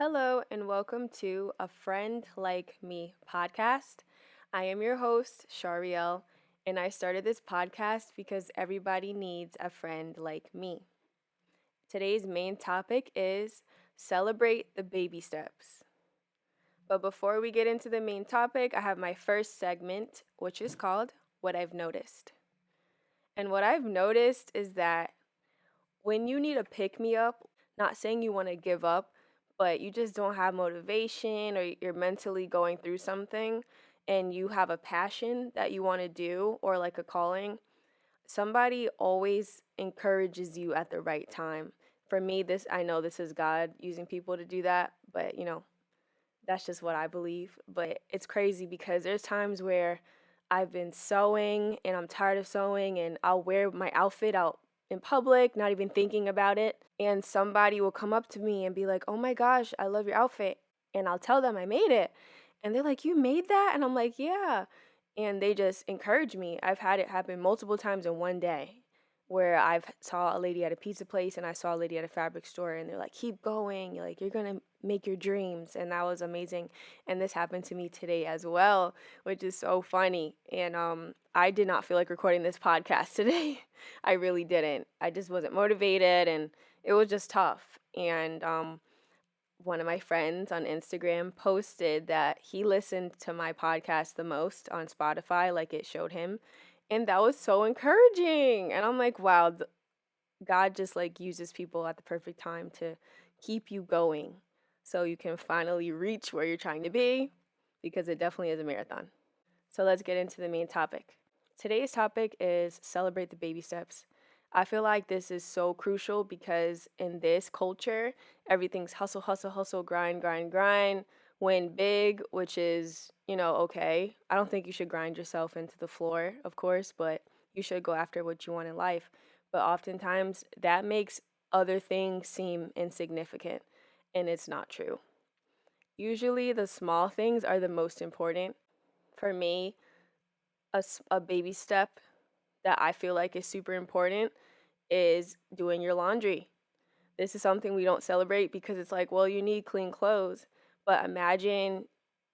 Hello, and welcome to A Friend Like Me podcast. I am your host, Shariel, and I started this podcast because everybody needs a friend like me. Today's main topic is celebrate the baby steps. But before we get into the main topic, I have my first segment, which is called What I've Noticed. And what I've noticed is that when you need a pick me up, not saying you want to give up, but you just don't have motivation or you're mentally going through something and you have a passion that you want to do or like a calling, somebody always encourages you at the right time. For me, this I know this is God using people to do that, but that's just what I believe. But it's crazy because there's times where I've been sewing and I'm tired of sewing and I'll wear my outfit out in public, not even thinking about it. And somebody will come up to me and be like, "Oh my gosh, I love your outfit." And I'll tell them I made it. And they're like, "You made that?" And I'm like, "Yeah." And they just encourage me. I've had it happen multiple times in one day where I've saw a lady at a pizza place and I saw a lady at a fabric store and they're like, "Keep going. You're going to make your dreams." And that was amazing. And this happened to me today as well, which is so funny. And I did not feel like recording this podcast today. I really didn't. I just wasn't motivated and it was just tough. And one of my friends on Instagram posted that he listened to my podcast the most on Spotify, like it showed him. And that was so encouraging. And I'm like, wow, God just like uses people at the perfect time to keep you going so you can finally reach where you're trying to be because it definitely is a marathon. So let's get into the main topic. Today's topic is celebrate the baby steps. I feel like this is so crucial because in this culture, everything's hustle, hustle, hustle, grind, grind, grind, win big, which is, okay. I don't think you should grind yourself into the floor, of course, but you should go after what you want in life. But oftentimes that makes other things seem insignificant, and it's not true. Usually the small things are the most important. For me, a baby step that I feel like is super important is doing your laundry. This is something we don't celebrate because it's like, well, you need clean clothes. But imagine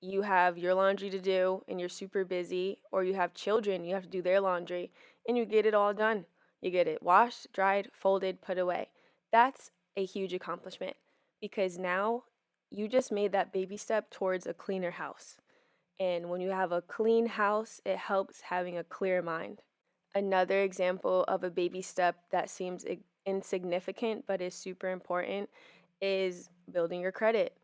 you have your laundry to do and you're super busy, or you have children, you have to do their laundry, and you get it all done. You get it washed, dried, folded, put away. That's a huge accomplishment because now you just made that baby step towards a cleaner house. And when you have a clean house, it helps having a clear mind. Another example of a baby step that seems insignificant but is super important is building your credit.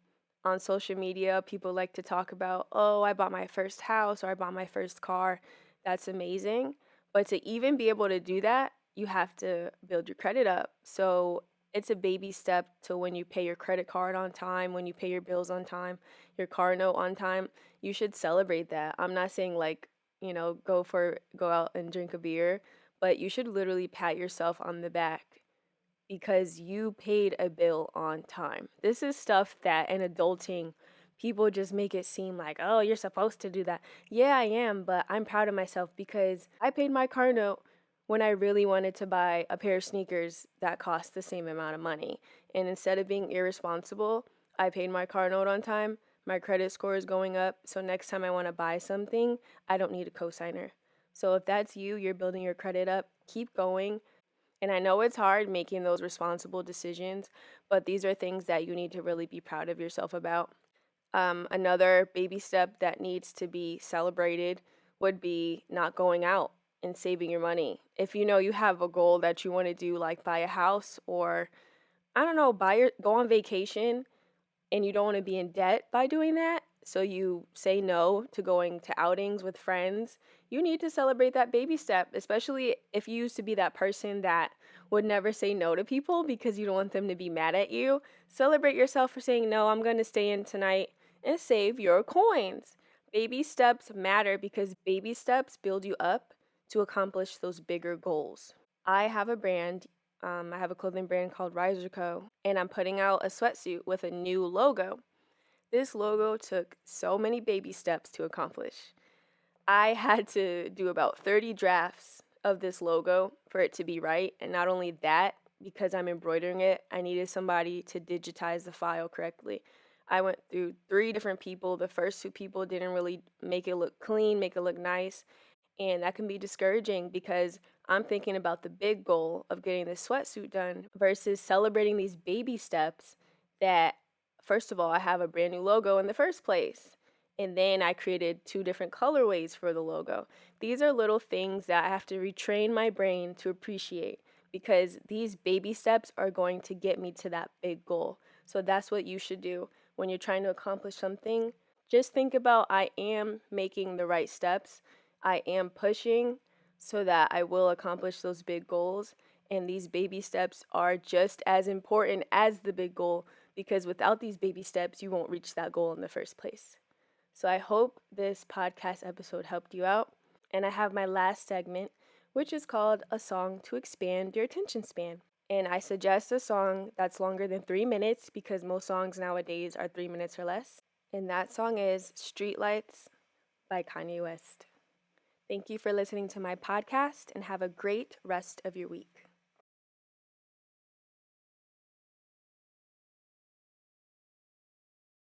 On social media, people like to talk about, oh, I bought my first house or I bought my first car. That's amazing. But to even be able to do that, you have to build your credit up. So it's a baby step to when you pay your credit card on time, when you pay your bills on time, your car note on time. You should celebrate that. I'm not saying like, go out and drink a beer, but you should literally pat yourself on the back because you paid a bill on time. This is stuff that in adulting, people just make it seem like, oh, you're supposed to do that. Yeah, I am, but I'm proud of myself because I paid my car note when I really wanted to buy a pair of sneakers that cost the same amount of money. And instead of being irresponsible, I paid my car note on time. My credit score is going up. So next time I want to buy something, I don't need a cosigner. So if that's you, you're building your credit up, keep going. And I know it's hard making those responsible decisions, but these are things that you need to really be proud of yourself about. Another baby step that needs to be celebrated would be not going out and saving your money. If you know you have a goal that you want to do, like buy a house or I don't know, go on vacation and you don't want to be in debt by doing that, so you say no to going to outings with friends, you need to celebrate that baby step, especially if you used to be that person that would never say no to people because you don't want them to be mad at you. Celebrate yourself for saying, no, I'm going to stay in tonight and save your coins. Baby steps matter because baby steps build you up to accomplish those bigger goals. I have a brand. I have a clothing brand called Riser Co. And I'm putting out a sweatsuit with a new logo. This logo took so many baby steps to accomplish. I had to do about 30 drafts of this logo for it to be right. And not only that, because I'm embroidering it, I needed somebody to digitize the file correctly. I went through three different people. The first two people didn't really make it look clean, make it look nice. And that can be discouraging because I'm thinking about the big goal of getting this sweatsuit done versus celebrating these baby steps that, first of all, I have a brand new logo in the first place. And then I created two different colorways for the logo. These are little things that I have to retrain my brain to appreciate because these baby steps are going to get me to that big goal. So that's what you should do when you're trying to accomplish something. Just think about I am making the right steps. I am pushing so that I will accomplish those big goals. And these baby steps are just as important as the big goal because without these baby steps, you won't reach that goal in the first place. So I hope this podcast episode helped you out. And I have my last segment, which is called A Song to Expand Your Attention Span. And I suggest a song that's longer than 3 minutes because most songs nowadays are 3 minutes or less. And that song is Streetlights by Kanye West. Thank you for listening to my podcast and have a great rest of your week.